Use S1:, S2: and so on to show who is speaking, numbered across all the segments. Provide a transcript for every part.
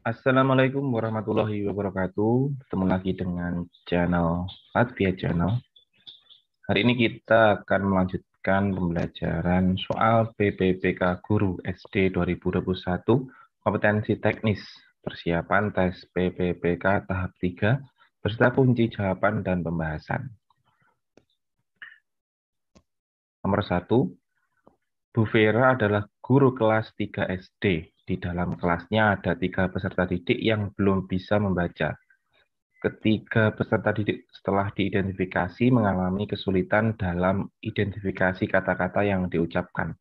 S1: Assalamualaikum warahmatullahi wabarakatuh. Bertemu lagi dengan channel Latvia Channel. Hari ini kita akan melanjutkan pembelajaran soal PPPK Guru SD 2021 kompetensi teknis persiapan tes PPPK tahap 3 beserta kunci jawaban dan pembahasan. Nomor 1, Bu Vera adalah guru kelas 3 SD. Di dalam kelasnya ada 3 peserta didik yang belum bisa membaca. Ketiga peserta didik setelah diidentifikasi mengalami kesulitan dalam identifikasi kata-kata yang diucapkan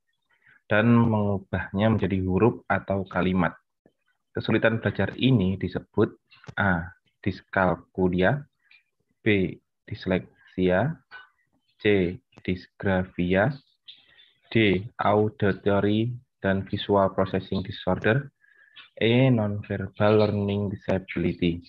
S1: dan mengubahnya menjadi huruf atau kalimat. Kesulitan belajar ini disebut A. Diskalkulia, B. Disleksia, C. Disgrafia, D. Auditory dan Visual Processing Disorder, E. Nonverbal Learning Disability.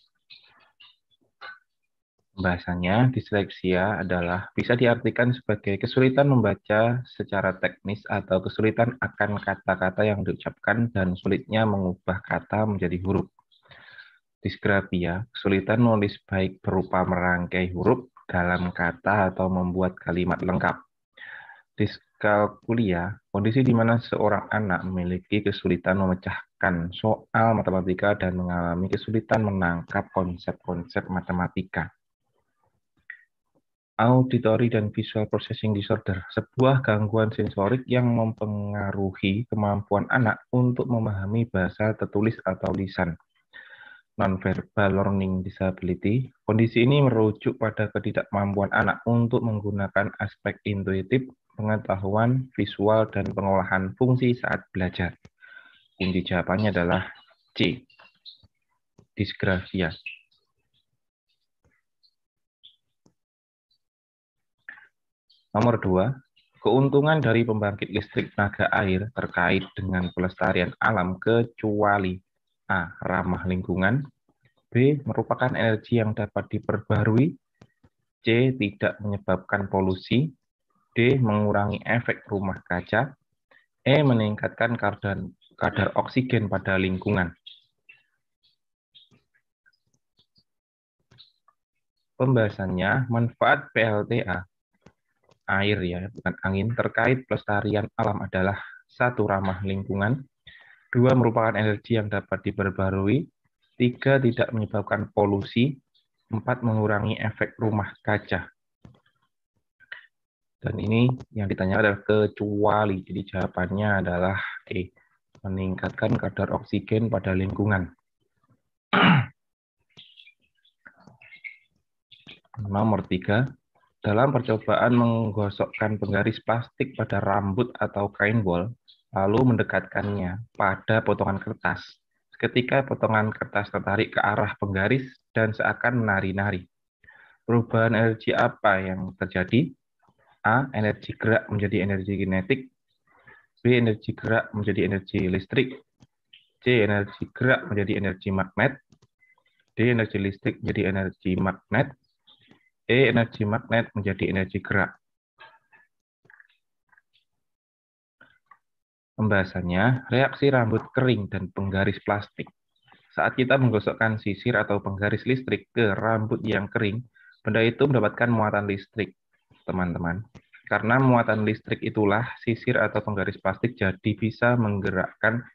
S1: Pembahasannya, disleksia adalah bisa diartikan sebagai kesulitan membaca secara teknis atau kesulitan akan kata-kata yang diucapkan dan sulitnya mengubah kata menjadi huruf. Disgrafia, kesulitan menulis baik berupa merangkai huruf dalam kata atau membuat kalimat lengkap. Diskalkulia, kondisi di mana seorang anak memiliki kesulitan memecahkan soal matematika dan mengalami kesulitan menangkap konsep-konsep matematika. Auditory dan Visual Processing Disorder, sebuah gangguan sensorik yang mempengaruhi kemampuan anak untuk memahami bahasa tertulis atau lisan. Nonverbal Learning Disability, kondisi ini merujuk pada ketidakmampuan anak untuk menggunakan aspek intuitif, pengetahuan, visual, dan pengolahan fungsi saat belajar. Kunci jawabannya adalah C. Disgrafia. Nomor 2, keuntungan dari pembangkit listrik tenaga air terkait dengan pelestarian alam kecuali A. Ramah lingkungan, B. Merupakan energi yang dapat diperbarui, C. Tidak menyebabkan polusi, D. Mengurangi efek rumah kaca, E. Meningkatkan kadar oksigen pada lingkungan. Pembahasannya, manfaat PLTA air ya, bukan angin, terkait pelestarian alam adalah 1. Ramah lingkungan, 2. Merupakan energi yang dapat diperbarui, 3. Tidak menyebabkan polusi, 4. Mengurangi efek rumah kaca. Dan ini yang ditanya adalah kecuali, jadi jawabannya adalah E. Meningkatkan kadar oksigen pada lingkungan. Nomor 3. Dalam percobaan menggosokkan penggaris plastik pada rambut atau kain bol, lalu mendekatkannya pada potongan kertas. Ketika potongan kertas tertarik ke arah penggaris dan seakan menari-nari. Perubahan energi apa yang terjadi? A. Energi gerak menjadi energi kinetik. B. Energi gerak menjadi energi listrik. C. Energi gerak menjadi energi magnet. D. Energi listrik menjadi energi magnet. E. Energi magnet menjadi energi gerak. Pembahasannya, reaksi rambut kering dan penggaris plastik. Saat kita menggosokkan sisir atau penggaris listrik ke rambut yang kering, benda itu mendapatkan muatan listrik, teman-teman. Karena muatan listrik itulah sisir atau penggaris plastik jadi bisa menggerakkan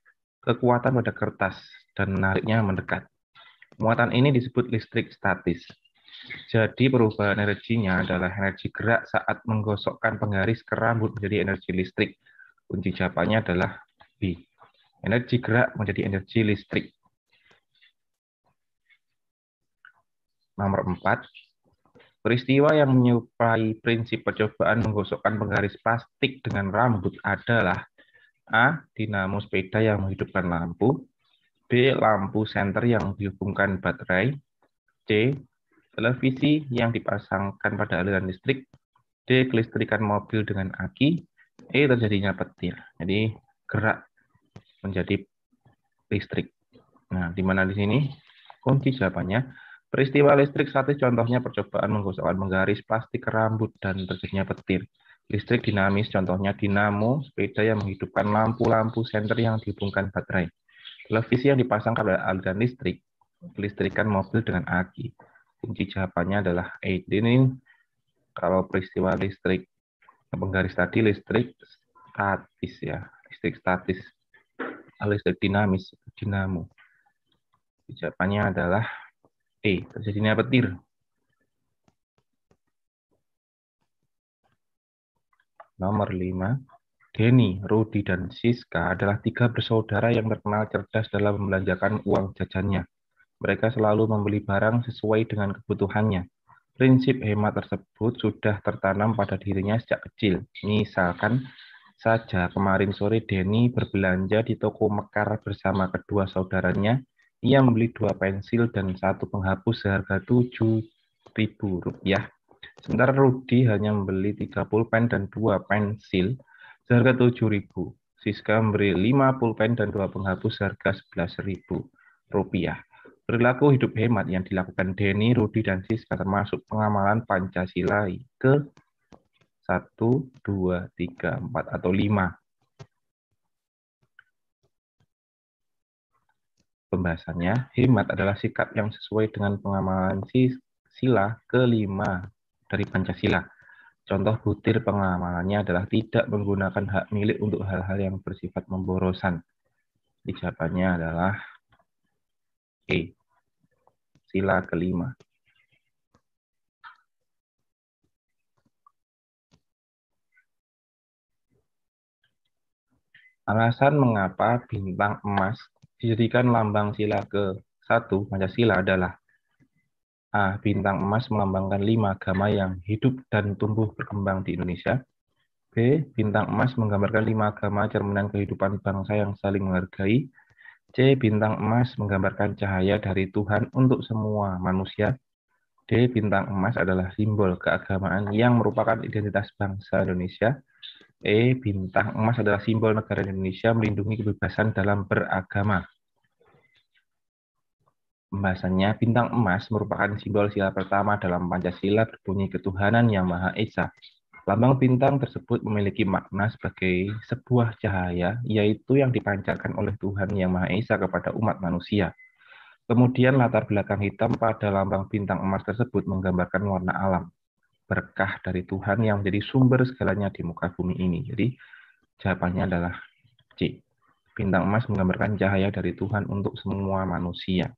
S1: kekuatan pada kertas dan menariknya mendekat. Muatan ini disebut listrik statis. Jadi perubahan energinya adalah energi gerak saat menggosokkan penggaris ke rambut menjadi energi listrik. Kunci jawabannya adalah B. Energi gerak menjadi energi listrik. Nomor 4. Peristiwa yang menyerupai prinsip percobaan menggosokkan penggaris plastik dengan rambut adalah A. Dinamo sepeda yang menghidupkan lampu, B. Lampu senter yang dihubungkan baterai, C. Televisi yang dipasangkan pada aliran listrik, D. Kelistrikan mobil dengan aki, E. Terjadinya petir. Jadi gerak menjadi listrik. Nah, di mana di sini? Kunci jawabannya, peristiwa listrik statis contohnya percobaan menggosokkan penggaris plastik ke rambut dan terjadinya petir. Listrik dinamis contohnya dinamo sepeda yang menghidupkan lampu-lampu senter yang dihubungkan baterai. Televisi yang dipasang pada aliran listrik, kelistrikan mobil dengan aki. Kunci jawabannya adalah A. Ini kalau peristiwa listrik penggaris tadi listrik statis ya, listrik statis, listrik dinamis, dinamo. Jawabannya adalah E. Terjadinya petir. Nomor 5. Denny, Rudy, dan Siska adalah 3 bersaudara yang terkenal cerdas dalam membelanjakan uang jajannya. Mereka selalu membeli barang sesuai dengan kebutuhannya. Prinsip hemat tersebut sudah tertanam pada dirinya sejak kecil. Misalkan saja kemarin sore Denny berbelanja di toko Mekar bersama kedua saudaranya. Ia membeli 2 pensil dan 1 penghapus seharga Rp7.000. Sementara Rudy hanya membeli 3 pulpen dan 2 pensil seharga Rp7.000. Siska memberi 5 pulpen dan 2 penghapus seharga Rp11.000. Perilaku hidup hemat yang dilakukan Denny, Rudy, dan Siska termasuk pengamalan Pancasila ke 1, 2, 3, 4, atau 5. Pembahasannya, hemat adalah sikap yang sesuai dengan pengamalan sila ke-5 dari Pancasila. Contoh butir pengamalannya adalah tidak menggunakan hak milik untuk hal-hal yang bersifat pemborosan. Jawabannya adalah E. Sila ke-5. Alasan mengapa bintang emas dijadikan lambang sila ke-1 Pancasila adalah A. Bintang emas melambangkan 5 agama yang hidup dan tumbuh berkembang di Indonesia. B. Bintang emas menggambarkan 5 agama cerminan kehidupan bangsa yang saling menghargai. C. Bintang emas menggambarkan cahaya dari Tuhan untuk semua manusia. D. Bintang emas adalah simbol keagamaan yang merupakan identitas bangsa Indonesia. E. Bintang emas adalah simbol negara Indonesia melindungi kebebasan dalam beragama. Pembahasannya, bintang emas merupakan simbol sila pertama dalam Pancasila berbunyi ketuhanan yang Maha Esa. Lambang bintang tersebut memiliki makna sebagai sebuah cahaya, yaitu yang dipancarkan oleh Tuhan Yang Maha Esa kepada umat manusia. Kemudian latar belakang hitam pada lambang bintang emas tersebut menggambarkan warna alam, berkah dari Tuhan yang menjadi sumber segalanya di muka bumi ini. Jadi jawabannya adalah C. Bintang emas menggambarkan cahaya dari Tuhan untuk semua manusia.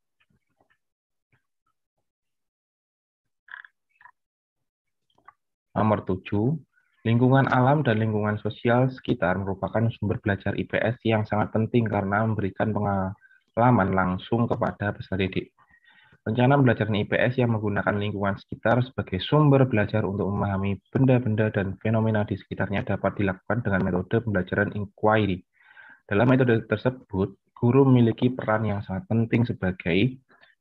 S1: Nomor 7. Lingkungan alam dan lingkungan sosial sekitar merupakan sumber belajar IPS yang sangat penting karena memberikan pengalaman langsung kepada peserta didik. Rencana pembelajaran IPS yang menggunakan lingkungan sekitar sebagai sumber belajar untuk memahami benda-benda dan fenomena di sekitarnya dapat dilakukan dengan metode pembelajaran inquiry. Dalam metode tersebut, guru memiliki peran yang sangat penting sebagai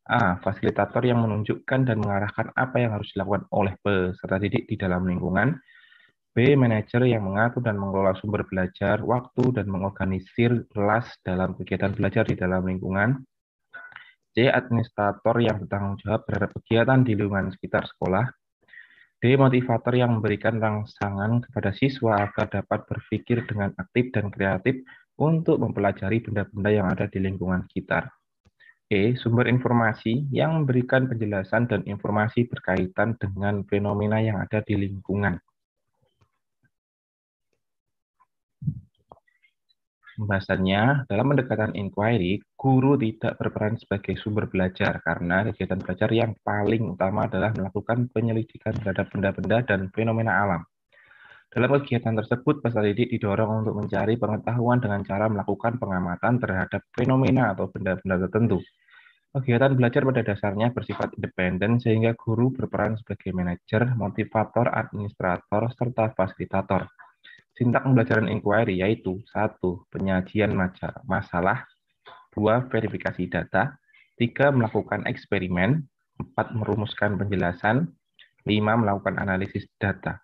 S1: A. Fasilitator yang menunjukkan dan mengarahkan apa yang harus dilakukan oleh peserta didik di dalam lingkungan. B. Manajer yang mengatur dan mengelola sumber belajar, waktu, dan mengorganisir kelas dalam kegiatan belajar di dalam lingkungan. C. Administrator yang bertanggung jawab terhadap kegiatan di lingkungan sekitar sekolah. D. Motivator yang memberikan rangsangan kepada siswa agar dapat berpikir dengan aktif dan kreatif untuk mempelajari benda-benda yang ada di lingkungan sekitar. E. Sumber informasi yang memberikan penjelasan dan informasi berkaitan dengan fenomena yang ada di lingkungan. Pembahasannya, dalam pendekatan inquiry, guru tidak berperan sebagai sumber belajar karena kegiatan belajar yang paling utama adalah melakukan penyelidikan terhadap benda-benda dan fenomena alam. Dalam kegiatan tersebut, peserta didik didorong untuk mencari pengetahuan dengan cara melakukan pengamatan terhadap fenomena atau benda-benda tertentu. Kegiatan belajar pada dasarnya bersifat independen sehingga guru berperan sebagai manajer, motivator, administrator, serta fasilitator. Sintak pembelajaran inquiry yaitu 1. Penyajian masalah, 2. Verifikasi data, 3. Melakukan eksperimen, 4. Merumuskan penjelasan, 5. Melakukan analisis data.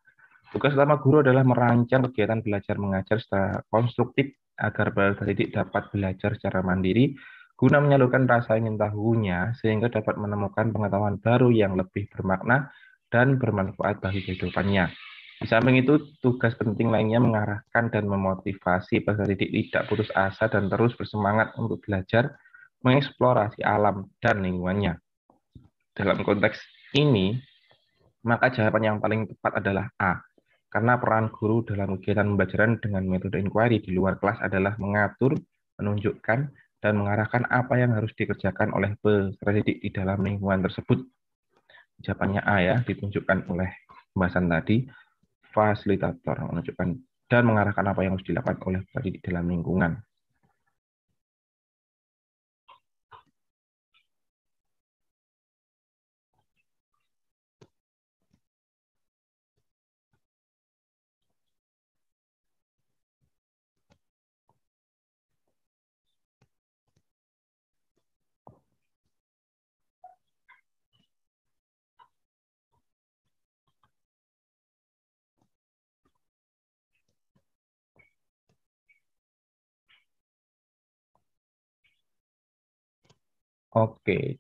S1: Tugas utama guru adalah merancang kegiatan belajar mengajar secara konstruktif agar peserta didik dapat belajar secara mandiri guna menyalurkan rasa ingin tahunya sehingga dapat menemukan pengetahuan baru yang lebih bermakna dan bermanfaat bagi kehidupannya. Di samping itu, tugas penting lainnya mengarahkan dan memotivasi peserta didik tidak putus asa dan terus bersemangat untuk belajar mengeksplorasi alam dan lingkungannya. Dalam konteks ini, maka jawaban yang paling tepat adalah A. Karena peran guru dalam kegiatan pembelajaran dengan metode inquiry di luar kelas adalah mengatur, menunjukkan, dan mengarahkan apa yang harus dikerjakan oleh peserta didik di dalam lingkungan tersebut. Jawabannya A ya, ditunjukkan oleh pembahasan tadi, fasilitator menunjukkan dan mengarahkan apa yang harus dilakukan oleh peserta didik dalam lingkungan. Oke,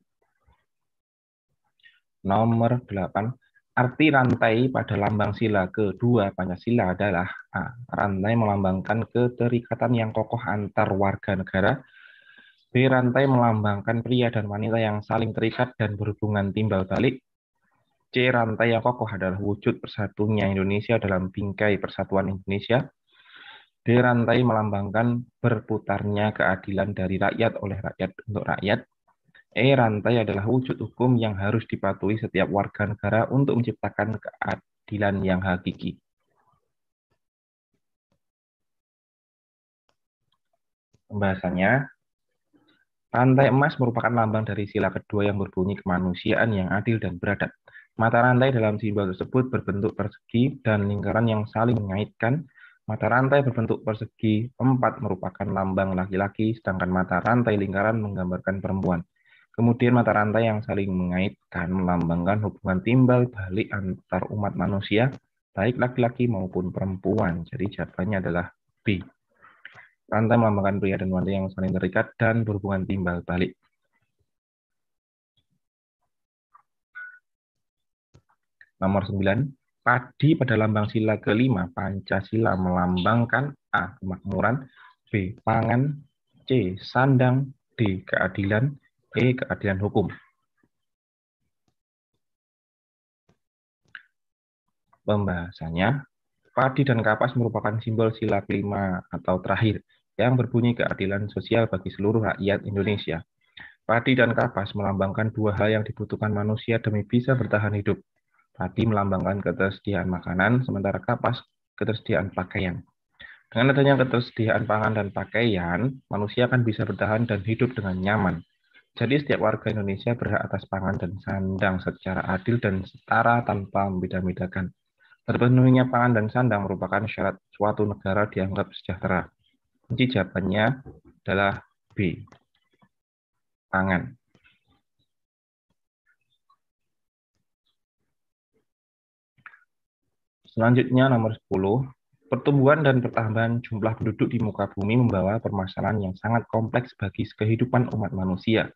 S1: nomor 8. Arti rantai pada lambang sila kedua Pancasila adalah A. Rantai melambangkan keterikatan yang kokoh antar warga negara. B. Rantai melambangkan pria dan wanita yang saling terikat dan berhubungan timbal balik. C. Rantai yang kokoh adalah wujud persatunya Indonesia dalam bingkai persatuan Indonesia. D. Rantai melambangkan berputarnya keadilan dari rakyat oleh rakyat untuk rakyat. Rantai adalah wujud hukum yang harus dipatuhi setiap warga negara untuk menciptakan keadilan yang hakiki. Pembahasannya, rantai emas merupakan lambang dari sila kedua yang berbunyi kemanusiaan yang adil dan beradab. Mata rantai dalam simbol tersebut berbentuk persegi dan lingkaran yang saling mengaitkan. Mata rantai berbentuk persegi 4 merupakan lambang laki-laki, sedangkan mata rantai lingkaran menggambarkan perempuan. Kemudian mata rantai yang saling mengaitkan melambangkan hubungan timbal balik antar umat manusia, baik laki-laki maupun perempuan. Jadi jawabannya adalah B. Rantai melambangkan pria dan wanita yang saling terikat dan berhubungan timbal balik. Nomor 9. Padi pada lambang sila kelima Pancasila melambangkan A. Kemakmuran, B. Pangan, C. Sandang, D. Keadilan, E. Keadilan hukum. Pembahasannya, padi dan kapas merupakan simbol sila kelima atau terakhir yang berbunyi keadilan sosial bagi seluruh rakyat Indonesia. Padi dan kapas melambangkan dua hal yang dibutuhkan manusia demi bisa bertahan hidup. Padi melambangkan ketersediaan makanan, sementara kapas ketersediaan pakaian. Dengan adanya ketersediaan pangan dan pakaian, manusia akan bisa bertahan dan hidup dengan nyaman. Jadi setiap warga Indonesia berhak atas pangan dan sandang secara adil dan setara tanpa membeda-bedakan. Terpenuhinya pangan dan sandang merupakan syarat suatu negara dianggap sejahtera. Kunci jawabannya adalah B. Pangan. Selanjutnya nomor 10. Pertumbuhan dan pertambahan jumlah penduduk di muka bumi membawa permasalahan yang sangat kompleks bagi kehidupan umat manusia.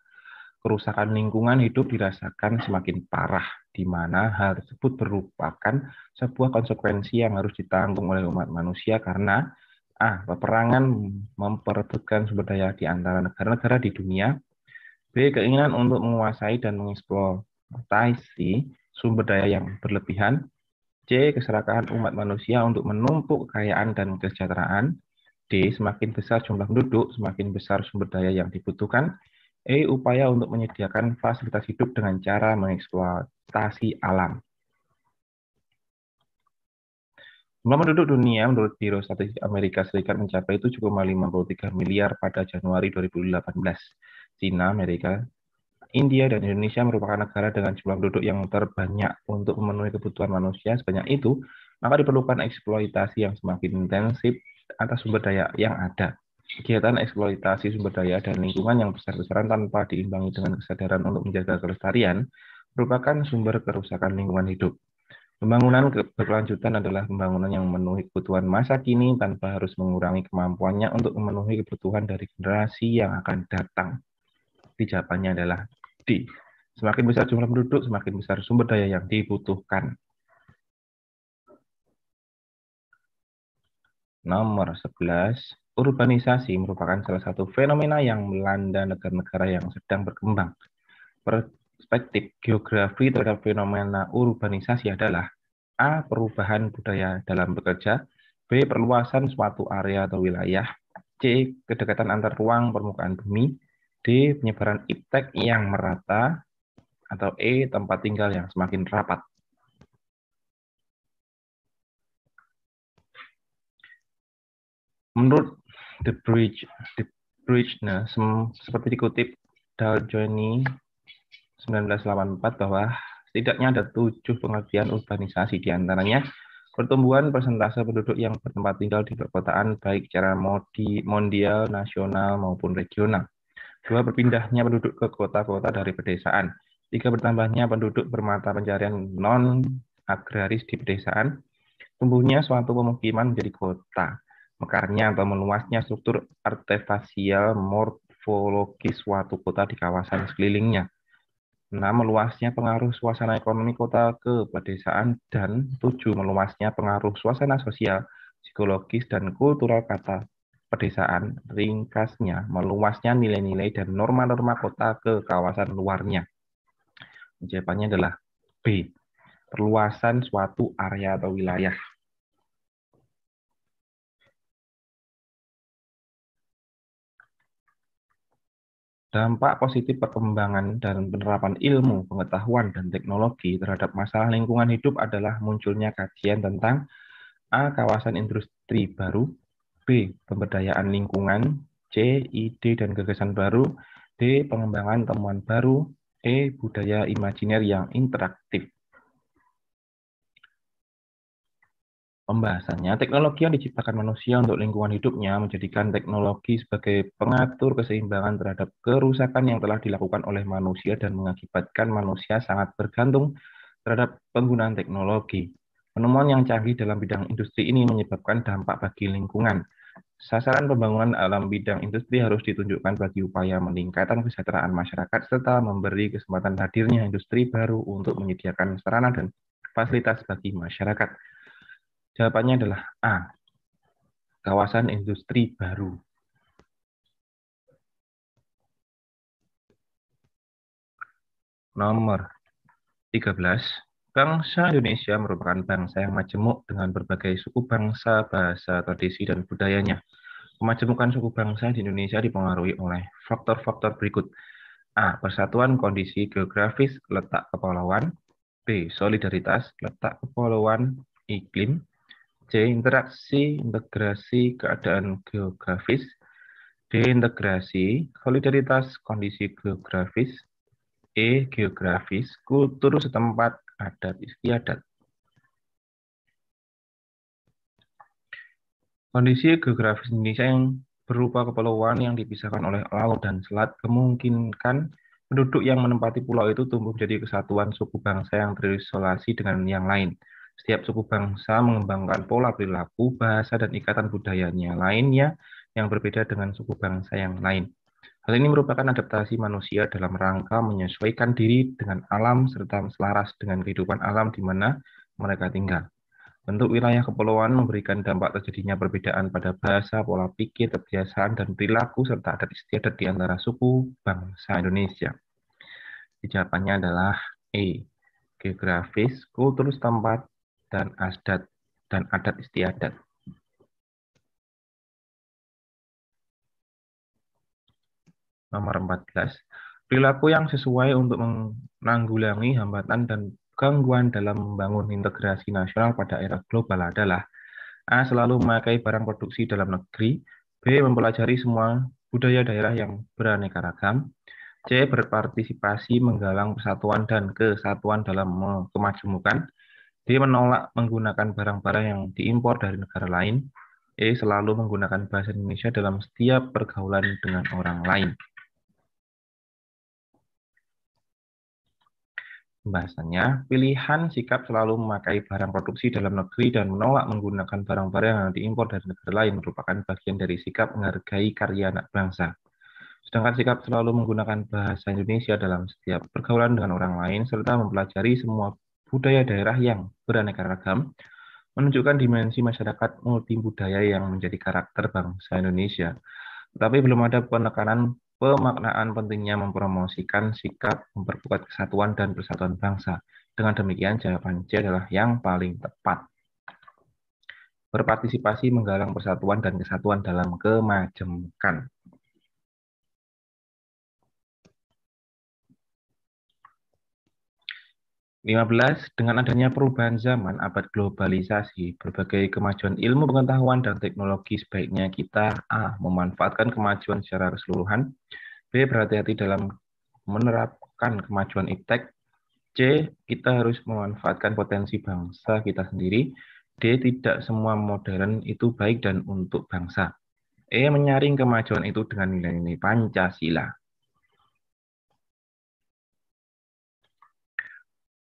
S1: Kerusakan lingkungan hidup dirasakan semakin parah, di mana hal tersebut merupakan sebuah konsekuensi yang harus ditanggung oleh umat manusia karena A. Peperangan memperebutkan sumber daya di antara negara-negara di dunia. B. Keinginan untuk menguasai dan mengeksploitasi sumber daya yang berlebihan. C. Keserakahan umat manusia untuk menumpuk kekayaan dan kesejahteraan. D. Semakin besar jumlah penduduk, semakin besar sumber daya yang dibutuhkan. Upaya untuk menyediakan fasilitas hidup dengan cara mengeksploitasi alam. Jumlah penduduk dunia menurut Biro Statistik Amerika Serikat mencapai 7,53 miliar pada Januari 2018. Cina, Amerika, India, dan Indonesia merupakan negara dengan jumlah penduduk yang terbanyak. Untuk memenuhi kebutuhan manusia sebanyak itu, maka diperlukan eksploitasi yang semakin intensif atas sumber daya yang ada. Kegiatan eksploitasi sumber daya dan lingkungan yang besar-besaran tanpa diimbangi dengan kesadaran untuk menjaga kelestarian merupakan sumber kerusakan lingkungan hidup. Pembangunan berkelanjutan adalah pembangunan yang memenuhi kebutuhan masa kini tanpa harus mengurangi kemampuannya untuk memenuhi kebutuhan dari generasi yang akan datang. Jawabannya adalah D. Semakin besar jumlah penduduk, semakin besar sumber daya yang dibutuhkan. Nomor 11, urbanisasi merupakan salah satu fenomena yang melanda negara-negara yang sedang berkembang. Perspektif geografi terhadap fenomena urbanisasi adalah A. Perubahan budaya dalam bekerja, B. Perluasan suatu area atau wilayah, C. Kedekatan antar ruang permukaan bumi, D. Penyebaran iptek yang merata, atau E. Tempat tinggal yang semakin rapat. Menurut The Bridge, seperti dikutip Daljoni 1984 bahwa setidaknya ada 7 pengertian urbanisasi, diantaranya pertumbuhan persentase penduduk yang bertempat tinggal di perkotaan baik secara mondial, nasional, maupun regional. 2. Berpindahnya penduduk ke kota-kota dari pedesaan. 3. Bertambahnya penduduk bermata pencarian non-agraris di pedesaan. Tumbuhnya suatu pemukiman menjadi kota. Mekarnya atau meluasnya struktur artefasial morfologis suatu kota di kawasan sekelilingnya. 6. Meluasnya pengaruh suasana ekonomi kota ke pedesaan. Dan 7. Meluasnya pengaruh suasana sosial, psikologis, dan kultural kata pedesaan. Ringkasnya, meluasnya nilai-nilai dan norma-norma kota ke kawasan luarnya. Jawabannya adalah B. Perluasan suatu area atau wilayah. Dampak positif perkembangan dan penerapan ilmu, pengetahuan, dan teknologi terhadap masalah lingkungan hidup adalah munculnya kajian tentang A. Kawasan industri baru, B. Pemberdayaan lingkungan, C. Ide dan gagasan baru, D. Pengembangan temuan baru, E. Budaya imajiner yang interaktif. Pembahasannya, teknologi yang diciptakan manusia untuk lingkungan hidupnya menjadikan teknologi sebagai pengatur keseimbangan terhadap kerusakan yang telah dilakukan oleh manusia dan mengakibatkan manusia sangat bergantung terhadap penggunaan teknologi. Penemuan yang canggih dalam bidang industri ini menyebabkan dampak bagi lingkungan. Sasaran pembangunan dalam bidang industri harus ditunjukkan bagi upaya meningkatkan kesejahteraan masyarakat serta memberi kesempatan hadirnya industri baru untuk menyediakan sarana dan fasilitas bagi masyarakat. Jawabannya adalah A. Kawasan industri baru. Nomor 13. Bangsa Indonesia merupakan bangsa yang majemuk dengan berbagai suku bangsa, bahasa, tradisi, dan budayanya. Kemajemukan suku bangsa di Indonesia dipengaruhi oleh faktor-faktor berikut. A. Persatuan kondisi geografis, letak kepulauan. B. Solidaritas, letak kepulauan, iklim. C. Integrasi keadaan geografis. D. Integrasi, solidaritas, kondisi geografis. E. Geografis, kultur setempat, adat istiadat. Kondisi geografis Indonesia yang berupa kepulauan yang dipisahkan oleh laut dan selat kemungkinkan penduduk yang menempati pulau itu tumbuh menjadi kesatuan suku bangsa yang terisolasi dengan yang lain. Setiap suku bangsa mengembangkan pola perilaku, bahasa, dan ikatan budayanya lainnya yang berbeda dengan suku bangsa yang lain. Hal ini merupakan adaptasi manusia dalam rangka menyesuaikan diri dengan alam serta selaras dengan kehidupan alam di mana mereka tinggal. Bentuk wilayah kepulauan memberikan dampak terjadinya perbedaan pada bahasa, pola pikir, kebiasaan, dan perilaku, serta adat istiadat di antara suku bangsa Indonesia. Jawabannya adalah E. Geografis, kultur setempat, dan adat istiadat. Nomor 14. Perilaku yang sesuai untuk menanggulangi hambatan dan gangguan dalam membangun integrasi nasional pada era global adalah A. Selalu memakai barang produksi dalam negeri. B. Mempelajari semua budaya daerah yang beraneka ragam. C. Berpartisipasi menggalang persatuan dan kesatuan dalam kemajemukan. D. Menolak menggunakan barang-barang yang diimpor dari negara lain. E. Selalu menggunakan bahasa Indonesia dalam setiap pergaulan dengan orang lain. Pembahasannya, pilihan sikap selalu memakai barang produksi dalam negeri dan menolak menggunakan barang-barang yang diimpor dari negara lain merupakan bagian dari sikap menghargai karya anak bangsa. Sedangkan sikap selalu menggunakan bahasa Indonesia dalam setiap pergaulan dengan orang lain serta mempelajari semua budaya daerah yang beraneka ragam menunjukkan dimensi masyarakat multibudaya yang menjadi karakter bangsa Indonesia. Tetapi belum ada penekanan pemaknaan pentingnya mempromosikan sikap memperkuat kesatuan dan persatuan bangsa. Dengan demikian, jawaban C adalah yang paling tepat. Berpartisipasi menggalang persatuan dan kesatuan dalam kemajemukan. 15. Dengan adanya perubahan zaman, abad globalisasi, berbagai kemajuan ilmu pengetahuan dan teknologi sebaiknya kita A. memanfaatkan kemajuan secara keseluruhan, B. berhati-hati dalam menerapkan kemajuan iptek, C. kita harus memanfaatkan potensi bangsa kita sendiri, D. tidak semua modern itu baik dan untuk bangsa, E. menyaring kemajuan itu dengan nilai-nilai Pancasila.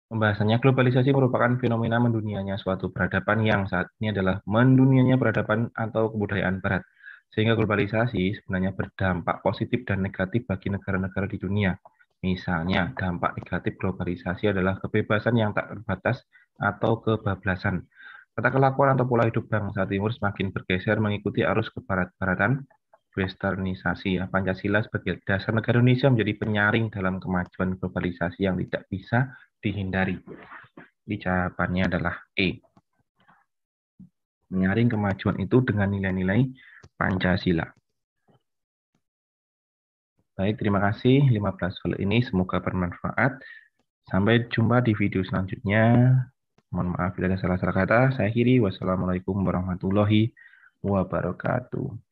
S1: Pembahasannya, globalisasi merupakan fenomena mendunianya suatu peradaban yang saat ini adalah mendunianya peradaban atau kebudayaan barat. Sehingga globalisasi sebenarnya berdampak positif dan negatif bagi negara-negara di dunia. Misalnya, dampak negatif globalisasi adalah kebebasan yang tak terbatas atau kebablasan. Tata kelakuan atau pola hidup bangsa timur semakin bergeser mengikuti arus kebarat-baratan, westernisasi. Pancasila sebagai dasar negara Indonesia menjadi penyaring dalam kemajuan globalisasi yang tidak bisa dihindari. Jawabannya adalah E. Menyaring kemajuan itu dengan nilai-nilai Pancasila. Baik, terima kasih 15 soal ini. Semoga bermanfaat. Sampai jumpa di video selanjutnya. Mohon maaf bila ada salah-salah kata. Saya akhiri. Wassalamualaikum warahmatullahi wabarakatuh.